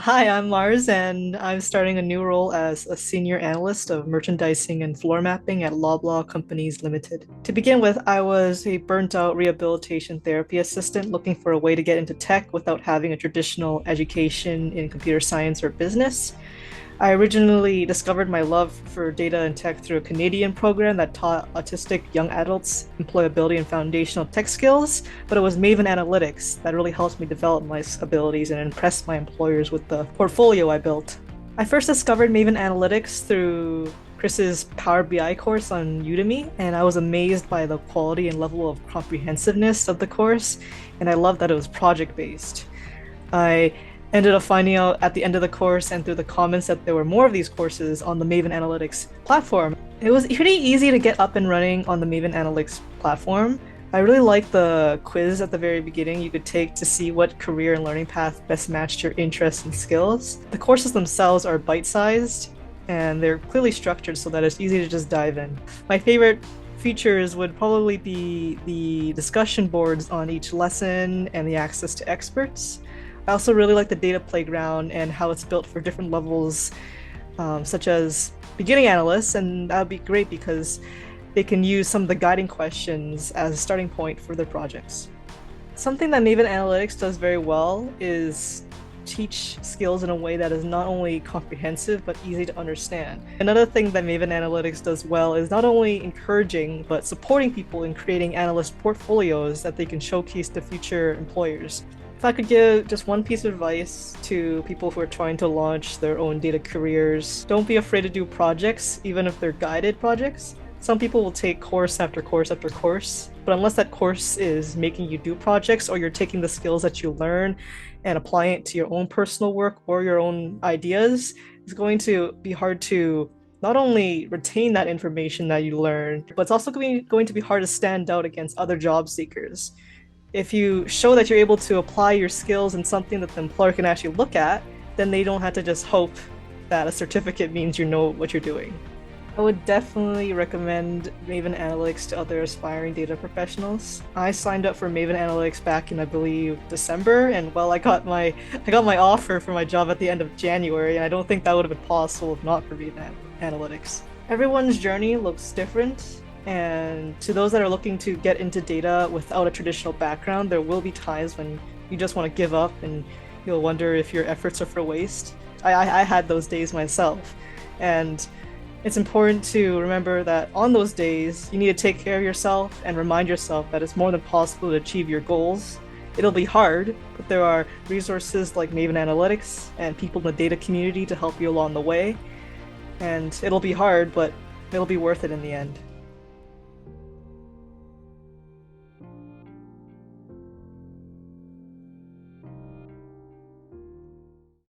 Hi, I'm Mars, and I'm starting a new role as a senior analyst of merchandising and floor mapping at Loblaw Companies Limited. To begin with, I was a burnt out rehabilitation therapy assistant looking for a way to get into tech without having a traditional education in computer science or business. I originally discovered my love for data and tech through a Canadian program that taught autistic young adults employability and foundational tech skills, but it was Maven Analytics that really helped me develop my abilities and impress my employers with the portfolio I built. I first discovered Maven Analytics through Chris's Power BI course on Udemy, and I was amazed by the quality and level of comprehensiveness of the course, and I loved that it was project based. I ended up finding out at the end of the course and through the comments that there were more of these courses on the Maven Analytics platform. It was pretty easy to get up and running on the Maven Analytics platform. I really liked the quiz at the very beginning you could take to see what career and learning path best matched your interests and skills. The courses themselves are bite-sized and they're clearly structured so that it's easy to just dive in. My favorite features would probably be the discussion boards on each lesson and the access to experts. I also really like the data playground and how it's built for different levels, such as beginning analysts, and that would be great because they can use some of the guiding questions as a starting point for their projects. Something that Maven Analytics does very well is teach skills in a way that is not only comprehensive but easy to understand. Another thing that Maven Analytics does well is not only encouraging but supporting people in creating analyst portfolios that they can showcase to future employers. If I could give just one piece of advice to people who are trying to launch their own data careers, don't be afraid to do projects, even if they're guided projects. Some people will take course after course after course, but unless that course is making you do projects or you're taking the skills that you learn and applying it to your own personal work or your own ideas, it's going to be hard to not only retain that information that you learned, but it's also going to be hard to stand out against other job seekers. If you show that you're able to apply your skills in something that the employer can actually look at, then they don't have to just hope that a certificate means you know what you're doing. I would definitely recommend Maven Analytics to other aspiring data professionals. I signed up for Maven Analytics back in, I believe, December, and well, I got my offer for my job at the end of January, and I don't think that would have been possible if not for Maven Analytics. Everyone's journey looks different, and to those that are looking to get into data without a traditional background, there will be times when you just want to give up and you'll wonder if your efforts are for waste. I had those days myself, and it's important to remember that on those days, you need to take care of yourself and remind yourself that it's more than possible to achieve your goals. It'll be hard, but there are resources like Maven Analytics and people in the data community to help you along the way. And it'll be hard, but it'll be worth it in the end.